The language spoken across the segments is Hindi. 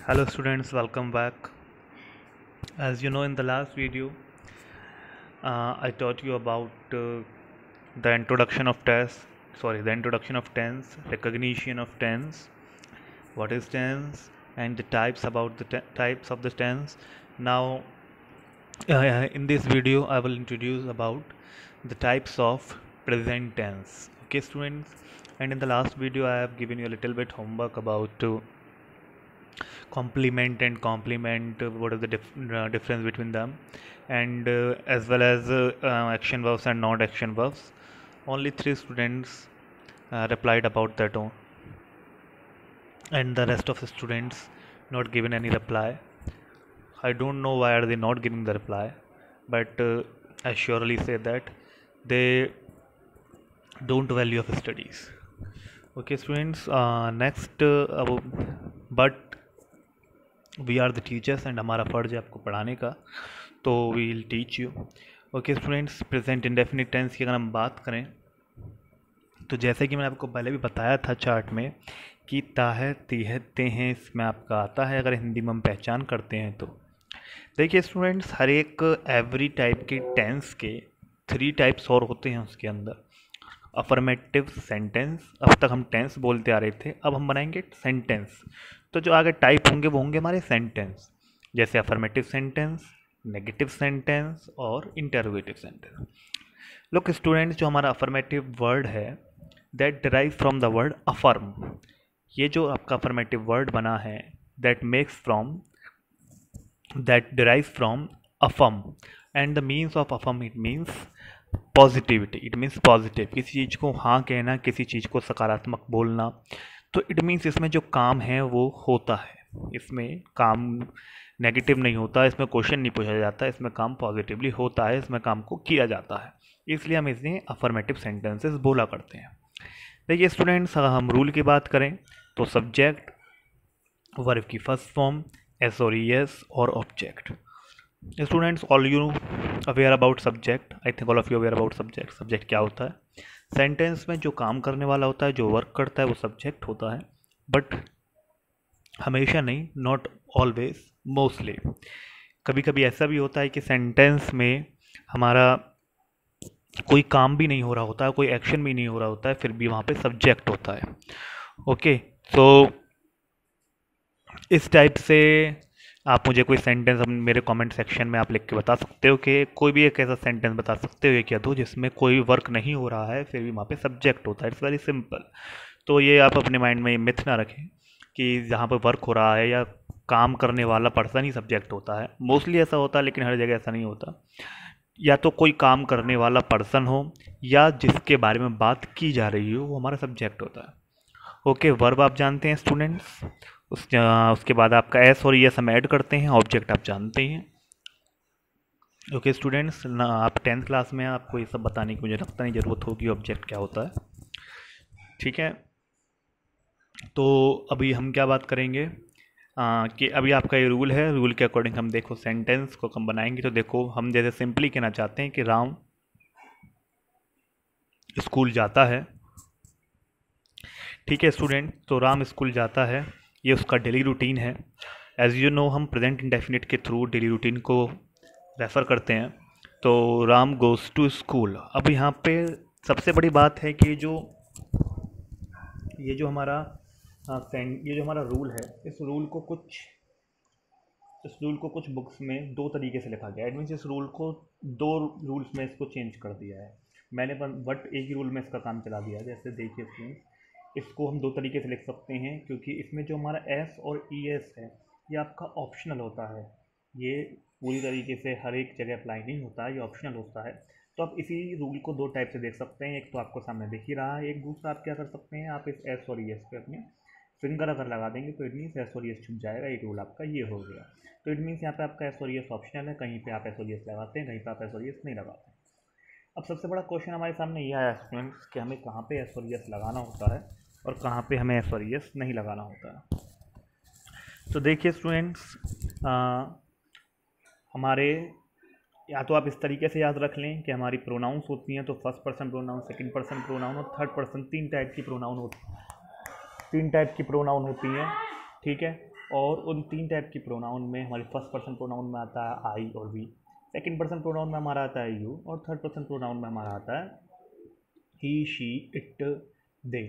Hello students, welcome back. As you know, in the last video I taught you about the introduction of tense, recognition of tense, what is tense, and the types about the types of the tense. Now in this video I will introduce about the types of present tense. Okay students, and in the last video I have given you a little bit homework about complement and complement, what is the difference between them, and as well as action verbs and non action verbs. Only 3 students replied about that, and the rest of the students not given any reply. I don't know why are they not giving the reply, but I surely say that they don't value of studies. Okay students, next but we are the teachers and हमारा फ़र्ज है आपको पढ़ाने का, तो we will teach you. Okay students, present indefinite tense की अगर हम बात करें तो जैसे कि मैंने आपको पहले भी बताया था चार्ट में कि ताहे तीहते हैं इसमें आपका आता है, अगर हिंदी में हम पहचान करते हैं तो. देखिए स्टूडेंट्स, हर एक एवरी टाइप के टेंस के 3 टाइप्स और होते हैं उसके अंदर. अफर्मेटिव सेंटेंस, अब तक हम टेंस बोलते आ रहे थे, अब हम बनाएंगे सेंटेंस. तो जो आगे टाइप होंगे वो होंगे हमारे सेंटेंस, जैसे अफर्मेटिव सेंटेंस, नेगेटिव सेंटेंस और इंटरोगेटिव सेंटेंस. लुक स्टूडेंट्स, जो हमारा अफर्मेटिव वर्ड है that derive from the word affirm. ये जो आपका अफर्मेटिव वर्ड बना है that derive from affirm, and the means of affirm it means positivity. It means positive, किसी चीज़ को हाँ कहना, किसी चीज़ को सकारात्मक बोलना. तो इट मीन्स इसमें जो काम है वो होता है, इसमें काम नेगेटिव नहीं होता, इसमें क्वेश्चन नहीं पूछा जाता, इसमें काम पॉजिटिवली होता है, इसमें काम को किया जाता है, इसलिए हम इसे अफर्मेटिव सेंटेंसेस बोला करते हैं. देखिए स्टूडेंट्स, हम रूल की बात करें तो सब्जेक्ट, वर्ब की फर्स्ट फॉर्म, एस और एस और object. Students, all you aware about subject, I think all of you aware about subject. Subject क्या होता है? सेंटेंस में जो काम करने वाला होता है, जो वर्क करता है, वो सब्जेक्ट होता है. बट हमेशा नहीं, नॉट ऑलवेज, मोस्टली. कभी कभी ऐसा भी होता है कि सेंटेंस में हमारा कोई काम भी नहीं हो रहा होता है, कोई एक्शन भी नहीं हो रहा होता है, फिर भी वहाँ पे सब्जेक्ट होता है. ओके, तो इस टाइप से आप मुझे कोई सेंटेंस मेरे कमेंट सेक्शन में आप लिख के बता सकते हो कि कोई भी एक ऐसा सेंटेंस बता सकते हो क्या दो जिसमें कोई वर्क नहीं हो रहा है फिर भी वहाँ पे सब्जेक्ट होता है. It's very simple. तो ये आप अपने माइंड में मिथ ना रखें कि जहाँ पर वर्क हो रहा है या काम करने वाला पर्सन ही सब्जेक्ट होता है. मोस्टली ऐसा होता है, लेकिन हर जगह ऐसा नहीं होता. या तो कोई काम करने वाला पर्सन हो या जिसके बारे में बात की जा रही हो वो हमारा सब्जेक्ट होता है. ओके, वर्ब आप जानते हैं स्टूडेंट्स. उसके बाद आपका एस और यस हम ऐड करते हैं, ऑब्जेक्ट आप जानते हैं. ओके स्टूडेंट्स, ना आप 10th क्लास में आपको ये सब बताने की मुझे लगता नहीं ज़रूरत होगी ऑब्जेक्ट क्या होता है. ठीक है, तो अभी हम क्या बात करेंगे कि अभी आपका ये रूल है, रूल के अकॉर्डिंग हम देखो सेंटेंस को हम बनाएंगे. तो देखो, हम जैसे सिंपली कहना चाहते हैं कि राम स्कूल जाता है. ठीक है स्टूडेंट, तो राम स्कूल जाता है, ये उसका डेली रूटीन है. एज यू नो, हम प्रेजेंट इंडेफिनिट के थ्रू डेली रूटीन को रेफ़र करते हैं. तो राम गोज़ टू स्कूल. अब यहाँ पे सबसे बड़ी बात है कि ये जो हमारा रूल है, इस रूल को कुछ बुक्स में 2 तरीके से लिखा गया है. एट मीन्स इस रूल को 2 रूल्स में इसको चेंज कर दिया है मैंने, बट एक ही रूल में इसका काम चला दिया है. जैसे देखिए फ्रेंड्स, इसको हम 2 तरीके से लिख सकते हैं, क्योंकि इसमें जो हमारा एस और ई एस है ये आपका ऑप्शनल होता है. ये पूरी तरीके से हर एक जगह अप्लाई नहीं होता है, ये ऑप्शनल होता है. तो आप इसी रूल को 2 टाइप से देख सकते हैं. एक तो आपको सामने दिख ही रहा है, एक दूसरा आप क्या कर सकते हैं, आप इस एस और ई एस पे अपने फिंगर अगर लगा देंगे तो इट मीन्स एस और ई एस छुप जाएगा. एक रूल आपका ये हो गया. तो इट मीन्स यहाँ पे आपका एस और ई एस ऑप्शनल है, कहीं पे आप एस और ई एस लगाते हैं, कहीं पे आप एस और ई एस नहीं लगाते. अब सबसे बड़ा क्वेश्चन हमारे सामने ये आया स्टूडेंट्स कि हमें कहाँ पे एस और ई एस लगाना होता है और कहाँ पे हमें एस और ई एस नहीं लगाना होता है. तो देखिए स्टूडेंट्स, हमारे या तो आप इस तरीके से याद रख लें कि हमारी प्रोनाउंस होती हैं तो first person pronoun, second person pronoun और थर्ड पर्सन, 3 टाइप की प्रोनाउन होती हैं. ठीक है, और उन 3 टाइप की प्रोनाउन में हमारी फर्स्ट पर्सन प्रोनाउन में आता है आई और वी, सेकंड पर्सन प्रोनाउन में हमारा आता है यू, और थर्ड पर्सन प्रोनाउन में हमारा आता है ही, शी, इट, दे।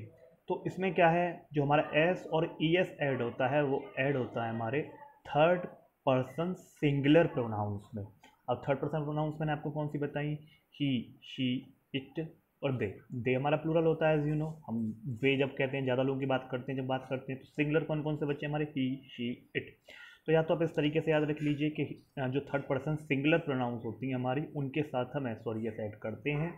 तो इसमें क्या है, जो हमारा एस और ई एस ऐड होता है वो ऐड होता है हमारे थर्ड पर्सन सिंगुलर प्रोनाउंस में। अब थर्ड पर्सन प्रोनाउंस मैंने आपको कौन सी बताई, ही, शी, इट और दे हमारा प्लूरल होता है, एज यू नो। हम वे जब कहते हैं, ज़्यादा लोगों की बात करते हैं, जब बात करते हैं तो सिंगुलर कौन कौन से बच्चे हमारे, ही, शी, इट। तो या तो आप इस तरीके से याद रख लीजिए कि जो थर्ड पर्सन सिंगुलर प्रोनाउंस होती हैं हमारी, उनके साथ हम एस और एस ऐड करते हैं।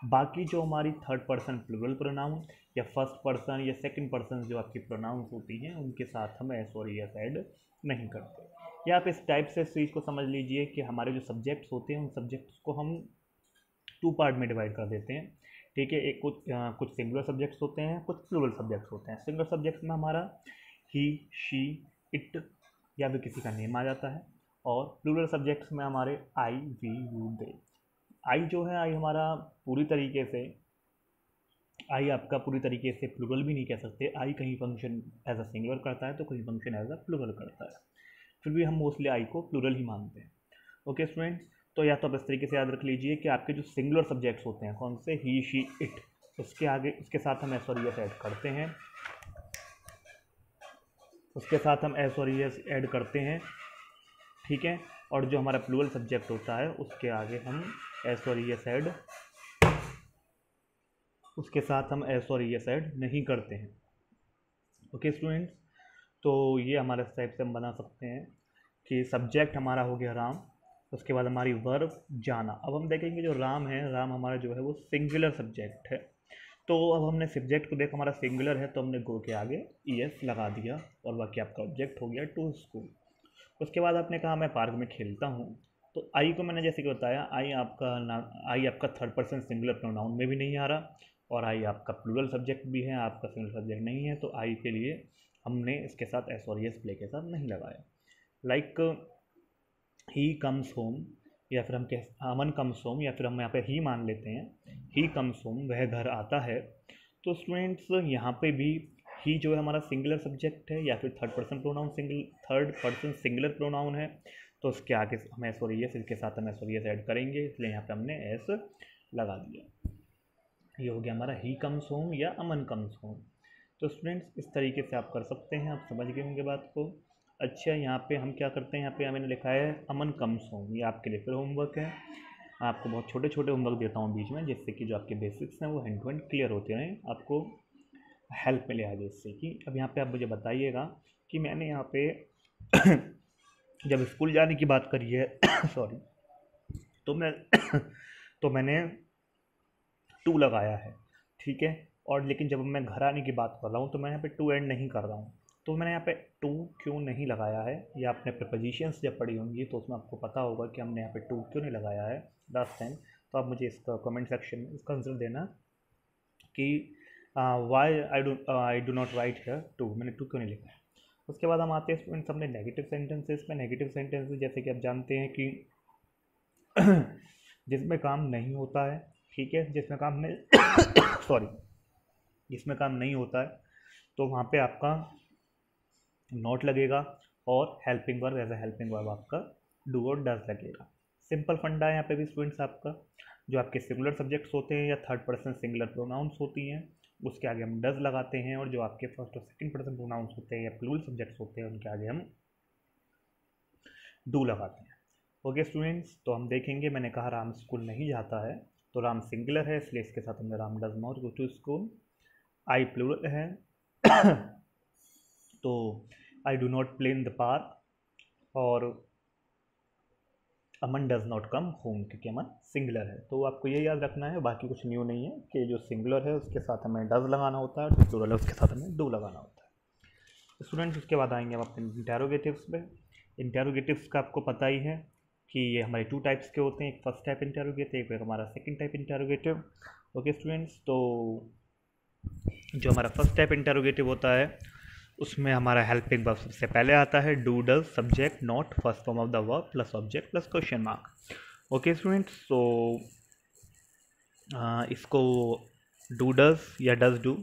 बाकी जो हमारी थर्ड पर्सन प्लूरल प्रोनाउन या फर्स्ट पर्सन या सेकंड पर्सन जो आपकी प्रोनाउंस होती हैं, उनके साथ हम एस और एस ऐड नहीं करते। या आप इस टाइप से इस चीज़ को समझ लीजिए कि हमारे जो सब्जेक्ट्स होते हैं, उन सब्जेक्ट्स को हम 2 पार्ट में डिवाइड कर देते हैं, ठीक है। एक कुछ सिंगुलर सब्जेक्ट्स होते हैं, कुछ प्लूरल सब्जेक्ट्स होते हैं। सिंगुलर सब्जेक्ट्स में हमारा ही, शी, इट या भी किसी का नेम आ जाता है, और प्लूरल सब्जेक्ट्स में हमारे आई, वी, यू, दे। आई जो है, आई हमारा पूरी तरीके से, आई आपका पूरी तरीके से प्लूरल भी नहीं कह सकते। आई कहीं फंक्शन एज अ सिंगुलर करता है तो कहीं फंक्शन एज अ प्लूरल करता है, फिर भी हम मोस्टली आई को प्लूरल ही मानते हैं। ओके स्टूडेंट्स, तो या तो आप इस तरीके से याद रख लीजिए कि आपके जो सिंगुलर सब्जेक्ट्स होते हैं, कौन से, ही, शी, इट, उसके आगे उसके साथ हम एस और एस ऐड करते हैं, उसके साथ हम एस और एस ऐड करते हैं, ठीक है। और जो हमारा प्लूरल सब्जेक्ट होता है उसके आगे हम एस और एस ऐड, उसके साथ हम एस और एस ऐड नहीं करते हैं। ओके स्टूडेंट्स, तो ये हमारे टाइप से हम बना सकते हैं कि सब्जेक्ट हमारा हो गया राम, उसके बाद हमारी वर्ब जाना। अब हम देखेंगे जो राम है, राम हमारा जो है वो सिंगुलर सब्जेक्ट है। तो अब हमने सब्जेक्ट को देखा हमारा सिंगुलर है, तो हमने गो के आगे ई एस लगा दिया और बाकी आपका ऑब्जेक्ट हो गया टू स्कूल। उसके बाद आपने कहा मैं पार्क में खेलता हूँ, तो आई को मैंने जैसे कि बताया, आई आपका नाम, आई आपका थर्ड पर्सन सिंगुलर प्रोनाउन में भी नहीं आ रहा, और आई आपका प्लूरल सब्जेक्ट भी है, आपका सिंगुलर सब्जेक्ट नहीं है, तो आई के लिए हमने इसके साथ एस और एस प्ले के साथ नहीं लगाया। लाइक ही कम्स होम, या फिर हम कह अमन कम्स होम, या फिर हम यहाँ पे ही मान लेते हैं, ही कम्स होम, वह घर आता है। तो स्टूडेंट्स यहाँ पे भी ही जो है हमारा सिंगुलर सब्जेक्ट है, या फिर थर्ड पर्सन सिंगुलर प्रोनाउन है, तो उसके आगे हम एस और एस, इसके साथ हम एस और एस ऐड करेंगे, इसलिए यहाँ पे हमने एस लगा दिया। ये हो गया हमारा ही कम्स होम या अमन कम्स होम। तो स्टूडेंट्स इस तरीके से आप कर सकते हैं, आप समझ गए होंगे बात को। अच्छा, यहाँ पे हम क्या करते हैं, यहाँ पे मैंने लिखा है अमन कम्स होम, ये आपके लिए फिर होमवर्क है। आपको बहुत छोटे छोटे होमवर्क देता हूँ बीच में, जिससे कि जो आपके बेसिक्स हैं वो हैंड टू हैंड क्लियर होते रहें, आपको हेल्प मिले आगे इससे। कि अब यहाँ पे आप मुझे बताइएगा कि मैंने यहाँ पे जब स्कूल जाने की बात करी है सॉरी, तो मैंने 2 लगाया है, ठीक है। और लेकिन जब मैं घर आने की बात कर रहा हूँ तो मैं यहाँ पे 2 ऐड नहीं कर रहा हूँ। तो मैंने यहाँ पे 2 क्यों नहीं लगाया है, या आपने प्रीपोजिशंस जब पढ़ी होंगी तो उसमें आपको पता होगा कि हमने यहाँ पे 2 क्यों नहीं लगाया है लास्ट टाइम। तो आप मुझे इसका कमेंट सेक्शन में इसका आंसर देना कि why I do not write here 2, मैंने 2 क्यों नहीं लिखा है। उसके बाद हम आते हैं स्टूडेंट्स अपने नेगेटिव सेंटेंसेस में। नेगेटिव सेंटेंसेस जैसे कि आप जानते हैं कि जिसमें काम नहीं होता है, ठीक है, जिसमें काम नहीं सॉरी जिसमें काम नहीं होता है, तो वहाँ पे आपका नॉट लगेगा, और helping verb as a helping verb आपका डू और डज लगेगा। सिंपल फंडा है यहाँ पे भी स्टूडेंट्स आपका, जो आपके सिंगुलर सब्जेक्ट्स होते हैं या थर्ड पर्सन सिंगुलर प्रोनाउंस होती हैं, उसके आगे हम डज लगाते हैं, और जो आपके फर्स्ट और सेकंड पर्सन प्रोनाउंस होते हैं या प्लूरल सब्जेक्ट्स होते हैं, उनके आगे हम डू लगाते हैं। ओके स्टूडेंट्स, तो हम देखेंगे, मैंने कहा राम स्कूल नहीं जाता है, तो राम सिंगुलर है, इसलिए इसके साथ हमने Ram does not go to school. I plural है तो I do not play in the park, और Aman does not come home, क्योंकि अमन सिंगुलर है। तो आपको ये याद रखना है, बाकी कुछ न्यू नहीं है, कि जो सिंगुलर है उसके साथ हमें डज लगाना होता है, जो प्लूरल है उसके साथ हमें डू लगाना होता है। स्टूडेंट्स उसके बाद आएंगे हम अपने इंटेरोगेटिव्स पे। इंटेरोगेटिव्स का आपको पता ही है कि ये हमारे 2 टाइप्स के होते हैं, एक फर्स्ट टाइप इंटेरोगेटिव, एक हमारा second type interrogative. Okay students, तो जो हमारा फर्स्ट टाइप इंटेरोगेटिव होता है उसमें हमारा हेल्पिंग वर्ब सबसे पहले आता है, do does subject not first form of the verb plus object plus question mark. Okay students, तो इसको डू डज या डज डू,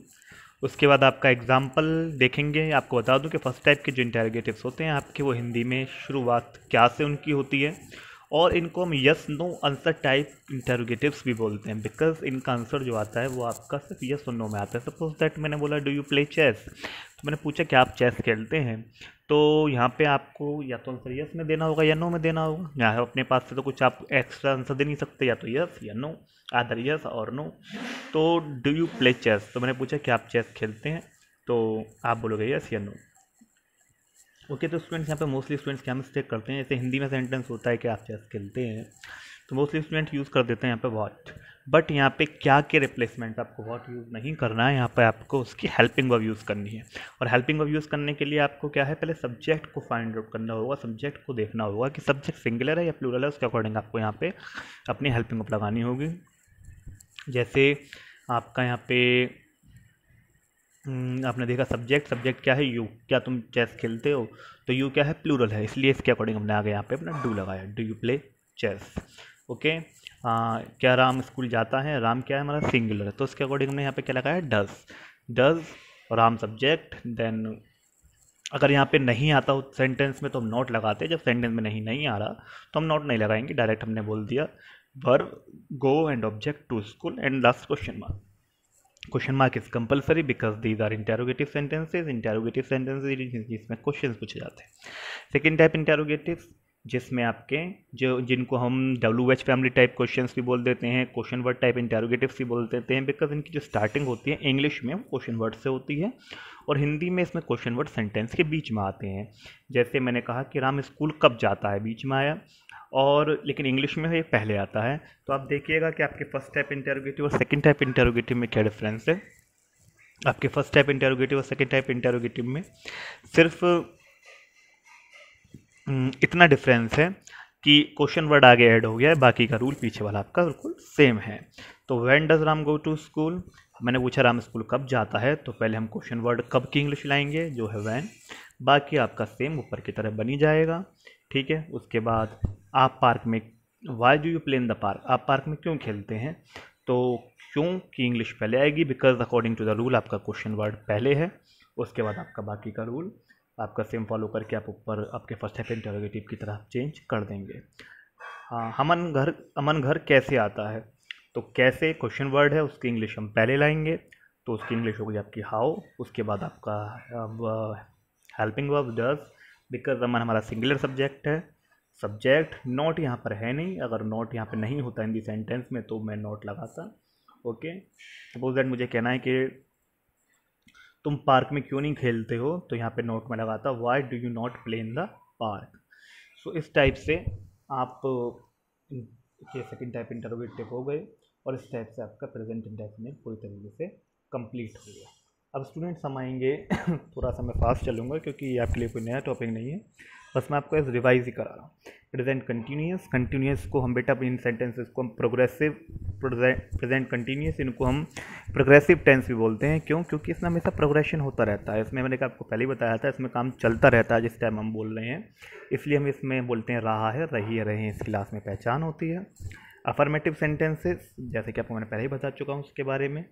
उसके बाद आपका एग्जाम्पल देखेंगे। आपको बता दूं कि फर्स्ट टाइप के जो इंटेरोगेटिव्स होते हैं आपके, वो हिंदी में शुरुआत क्या से उनकी होती है, और इनको हम यस नो आंसर टाइप इंटेरोगेटिव्स भी बोलते हैं, बिकॉज इनका आंसर जो आता है वो आपका सिर्फ यस और नो में आता है। सपोज दैट मैंने बोला डू यू प्ले चेस, तो मैंने पूछा कि आप चेस खेलते हैं, तो यहाँ पे आपको या तो आंसर यस में देना होगा या नो में देना होगा। यहाँ अपने पास से तो कुछ आप एक्स्ट्रा आंसर दे नहीं सकते, या तो यस या नो, आदर यस और नो। तो डू यू प्ले चेस, तो मैंने पूछा कि आप चेस खेलते हैं, तो आप बोलोगे यस या नो। ओके, तो स्टूडेंट्स यहाँ पे मोस्टली स्टूडेंट्स क्या मिस्टेक करते हैं, जैसे हिंदी में सेंटेंस होता है कि आप चेस खेलते हैं, तो मोस्टली स्टूडेंट यूज़ कर देते हैं यहाँ पे व्हाट, बट यहाँ पे क्या के रिप्लेसमेंट आपको व्हाट यूज़ नहीं करना है, यहाँ पे आपको उसकी हेल्पिंग वर्ब यूज़ करनी है। और हेल्पिंग वर्ब यूज़ करने के लिए आपको क्या है, पहले सब्जेक्ट को फाइंड आउट करना होगा, सब्जेक्ट को देखना होगा कि सब्जेक्ट सिंगुलर है या प्लूरल है, उसके अकॉर्डिंग आपको यहाँ पे अपनी हेल्पिंग वर्ब लगानी होगी। जैसे आपका यहाँ पे आपने देखा सब्जेक्ट क्या है, यू, क्या तुम चेस खेलते हो, तो यू क्या है, प्लूरल है, इसलिए इसके अकॉर्डिंग हमने आगे यहाँ पे अपना डू लगाया, do you play chess. Okay, क्या राम स्कूल जाता है, राम क्या है हमारा सिंगुलर है, तो उसके अकॉर्डिंग हमने यहाँ पे क्या लगाया, डज राम सब्जेक्ट। देन अगर यहाँ पे नहीं आता हो सेंटेंस में तो हम नॉट लगाते हैं, जब सेंटेंस में नहीं आ रहा तो हम नॉट नहीं लगाएंगे, डायरेक्ट हमने बोल दिया verb go and object to school and last question mark. Question mark is compulsory because these are interrogative sentences जिसमें क्वेश्चन पूछे जाते हैं। सेकेंड टाइप इंटेरोगेटिव जिसमें आपके जो जिनको हम WH फैमिली टाइप क्वेश्चंस भी बोल देते हैं, क्वेश्चन वर्ड टाइप इंटेरोगेटिव्स भी बोल देते हैं, बिकॉज इनकी जो स्टार्टिंग होती है इंग्लिश में क्वेश्चन वर्ड से होती है, और हिंदी में इसमें क्वेश्चन वर्ड सेंटेंस के बीच में आते हैं। जैसे मैंने कहा कि राम स्कूल कब जाता है, बीच में आया, और लेकिन इंग्लिश में ये पहले आता है। तो आप देखिएगा कि आपके फर्स्ट टाइप इंटेरोगेटिव और सेकंड टाइप इंटेरोगेटिव में क्या डिफरेंस है। आपके फर्स्ट टाइप इंटेरोगेटिव और सेकंड टाइप इंटेरोगेटिव में सिर्फ इतना डिफरेंस है कि क्वेश्चन वर्ड आगे ऐड हो गया है, बाकी का रूल पीछे वाला आपका बिल्कुल सेम है। तो when does Ram go to school, मैंने पूछा राम स्कूल कब जाता है, तो पहले हम क्वेश्चन वर्ड कब की इंग्लिश लाएंगे जो है व्हेन, बाकी आपका सेम ऊपर की तरह बनी जाएगा। ठीक है, उसके बाद आप पार्क में, Y do you play in the park, आप पार्क में क्यों खेलते हैं, तो क्यों की इंग्लिश पहले आएगी, because according to the rule आपका क्वेश्चन वर्ड पहले है, उसके बाद आपका बाकी का रूल आपका सेम फॉलो करके आप ऊपर आपके फर्स्ट टाइप इंटेरोगेटिव की तरह चेंज कर देंगे। हाँ, अमन घर कैसे आता है, तो कैसे क्वेश्चन वर्ड है, उसकी इंग्लिश हम पहले लाएंगे, तो उसकी इंग्लिश होगी आपकी हाउ, उसके बाद आपका हेल्पिंग वर्ब डज, बिकॉज अमन हमारा सिंगुलर सब्जेक्ट है, सब्जेक्ट नॉट यहाँ पर है नहीं, अगर नॉट यहाँ पर नहीं होता इन दी सेंटेंस में तो मैं नॉट लगाता। ओके, सपोज दैट मुझे कहना है कि तुम पार्क में क्यों नहीं खेलते हो, तो यहाँ पे नोट में लगाता why do you not play in the park. So इस टाइप से आप के सेकेंड टाइप इंटरोगेटिव हो गए, और इस टाइप से आपका प्रेजेंट इंडेफिनिट पूरी तरीके से कंप्लीट हो गया। अब स्टूडेंट्स हम आएंगे थोड़ा सा मैं फास्ट चलूँगा क्योंकि ये आपके लिए कोई नया टॉपिक नहीं है, बस मैं आपको रिवाइज ही करा रहा हूँ। प्रेजेंट कंटिन्यूस को हम बेटा इन सेंटेंसेस को हम प्रेजेंट कंटिन्यूस इनको हम प्रोग्रेसिव टेंस भी बोलते हैं। क्यों? क्योंकि इसमें हमेशा प्रोग्रेशन होता रहता है, इसमें मैंने आपको पहले ही बताया था, इसमें काम चलता रहता है जिस टाइम हम बोल रहे हैं, इसलिए हम इसमें बोलते हैं रहा है, रही है, रहे हैं, इस क्लास में पहचान होती है। अफर्मेटिव सेंटेंसेस जैसे कि आपको मैंने पहले ही बता चुका हूँ उसके बारे में,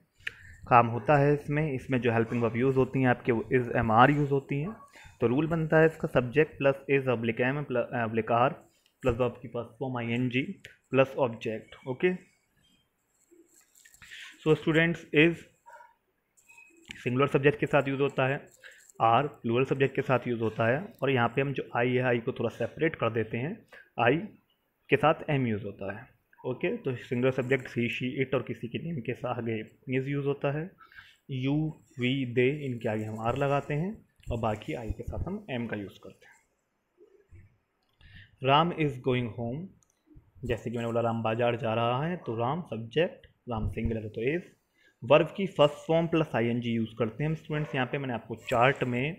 काम होता है इसमें जो हेल्पिंग वर्ब यूज़ होती हैं आपके वो इज़ एम आर यूज़ होती हैं। तो रूल बनता है इसका subject plus is oblique am oblique are plus verb की first form ING plus object. Okay, so students is singular subject के साथ यूज़ होता है, आर प्लूरल सब्जेक्ट के साथ यूज़ होता है, और यहाँ पे हम जो आई है आई को थोड़ा सेपरेट कर देते हैं, आई के साथ एम यूज़ होता है। ओके, तो singular subject he she it और किसी के नेम के साथ आगे इज यूज़ होता है, यू वी दे इनके आगे हम आर लगाते हैं, और बाकी आई के साथ हम एम का यूज़ करते हैं। राम इज़ गोइंग होम, जैसे कि मैंने बोला राम बाजार जा रहा है, तो राम सब्जेक्ट, राम सिंगुलर है तो इज़, वर्ब की first form plus ING use करते हैं हम स्टूडेंट्स। यहाँ पे मैंने आपको चार्ट में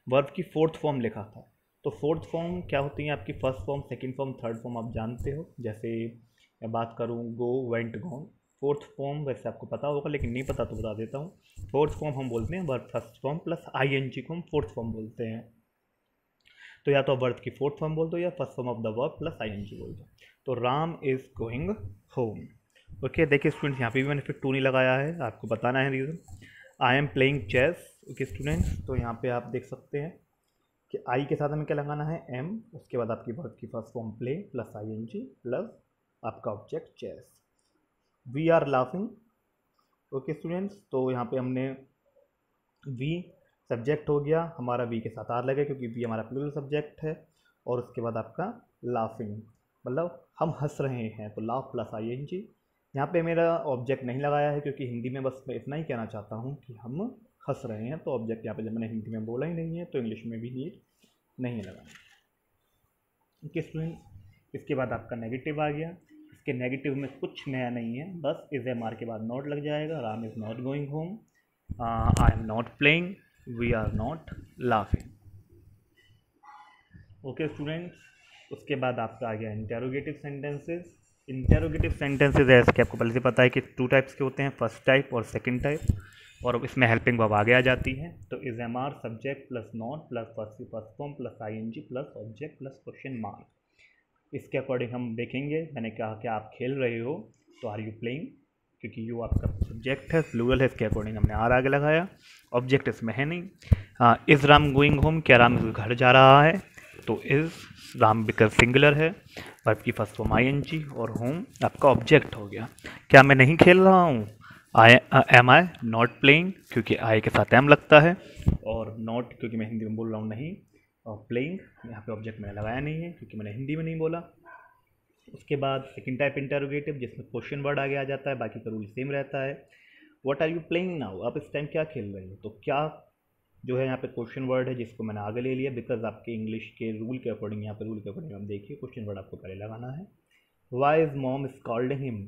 वर्ब की फोर्थ फॉर्म लिखा था, तो फोर्थ फॉर्म क्या होती है आपकी, first form, second form, third form आप जानते हो। जैसे मैं बात करूँ go went gone, fourth form वैसे आपको पता होगा लेकिन नहीं पता तो बता देता हूँ। फोर्थ फॉर्म हम बोलते हैं verb first form plus ING को हम फोर्थ फॉर्म बोलते हैं। तो या तो वर्ब की फोर्थ फॉर्म बोल दो या first form of the verb plus ING बोल दो। तो Ram is going home. Okay, देखिए स्टूडेंट्स यहाँ पे भी मैंने फिर टू नहीं लगाया है, आपको बताना है reason. I am playing chess. Okay students, तो यहाँ पे आप देख सकते हैं कि आई के साथ हमें क्या लगाना है, एम, उसके बाद आपकी वर्ब की first form play plus I N G plus आपका object chase. We are laughing. Okay students, तो यहाँ पे हमने वी सब्जेक्ट हो गया हमारा, वी के साथ आर लगे क्योंकि वी हमारा प्लूरल सब्जेक्ट है, और उसके बाद आपका लाफिंग मतलब हम हंस रहे हैं, तो laugh plus I N G. यहाँ पे मेरा ऑब्जेक्ट नहीं लगाया है क्योंकि हिंदी में बस मैं इतना ही कहना चाहता हूँ कि हम हंस रहे हैं, तो ऑब्जेक्ट यहाँ पे जब मैंने हिंदी में बोला ही नहीं है तो इंग्लिश में भी नीड नहीं है लगाना। ओके स्टूडेंट, इसके बाद आपका नेगेटिव आ गया। इसके नेगेटिव में कुछ नया नहीं है, बस इज एम आर के बाद नॉट लग जाएगा। Ram is not going home, I am not playing, we are not laughing. Okay students, उसके बाद आपका आ गया इंटेरोगेटिव सेंटेंसेस। इंटेरोगेटिव सेंटेंसेस ऐसे कि आपको पहले से पता है कि 2 टाइप्स के होते हैं, फर्स्ट टाइप और सेकंड टाइप, और इसमें हेल्पिंग वर्ब आगे आ जाती है। तो is am are subject plus not plus first form plus I N G plus object plus question mark. इसके अकॉर्डिंग हम देखेंगे, मैंने कहा कि आप खेल रहे हो तो आर यू प्लेइंग, क्योंकि यू आपका सब्जेक्ट है, प्लूरल है, इसके अकॉर्डिंग हमने आर आगे लगाया, ऑब्जेक्ट इसमें है नहीं। इज़ राम गोइंग होम, क्या राम घर जा रहा है, तो इज़ राम बिकॉज सिंगुलर है, वर्ब की first form I N G, और होम आपका ऑब्जेक्ट हो गया। क्या मैं नहीं खेल रहा हूँ, एम आई नॉट प्लेइंग, क्योंकि आई के साथ एम लगता है, और नॉट क्योंकि मैं हिंदी में बोल रहा हूँ नहीं, और प्लेइंग यहाँ पे ऑब्जेक्ट मैंने लगाया नहीं है क्योंकि मैंने हिंदी में नहीं बोला। उसके बाद सेकंड टाइप इंटेरोगेटिव जिसमें क्वेश्चन वर्ड आगे आ जाता है, बाकी का रूल सेम रहता है। What are you playing now, आप इस टाइम क्या खेल रहे हो, तो क्या जो है यहाँ पे क्वेश्चन वर्ड है जिसको मैंने आगे ले लिया बिकॉज आपके इंग्लिश के रूल के अकॉर्डिंग, यहाँ पे रूल के अकॉर्डिंग हम देखिए क्वेश्चन वर्ड आपको पहले लगाना है। Why is mom scolding him,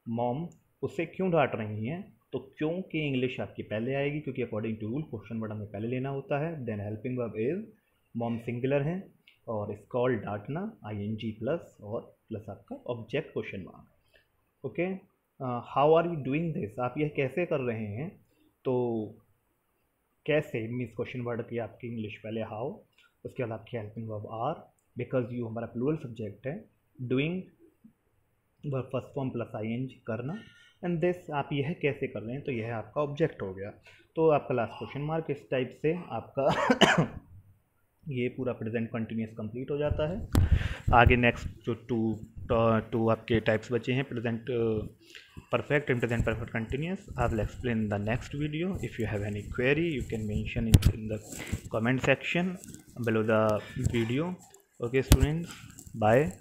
mom उसे क्यों डांट रही हैं, तो क्यों की इंग्लिश आपकी पहले आएगी क्योंकि according to rule question word हमें पहले लेना होता है। Then helping verb is, mom singular है, और स्कॉल्ड डांटना आई एन जी प्लस और प्लस आपका object question mark. Okay, how are you doing this, आप यह कैसे कर रहे हैं, तो कैसे मीन्स क्वेश्चन वर्ड की आपकी इंग्लिश पहले हाउ, उसके बाद आपकी helping verb are, because you हमारा प्लूरल सब्जेक्ट है, doing verb first form plus I N G करना, एंड दिस आप यह कैसे कर रहे हैं, तो यह आपका ऑब्जेक्ट हो गया। तो आपका लास्ट क्वेश्चन मार्क, इस टाइप से आपका ये पूरा प्रेजेंट कंटिन्यूस कंप्लीट हो जाता है। आगे नेक्स्ट जो टू आपके टाइप्स बचे हैं, present perfect and present perfect continuous, I will explain in the next video. If you have any query you can mention it in the comment section below the video. Okay students, bye.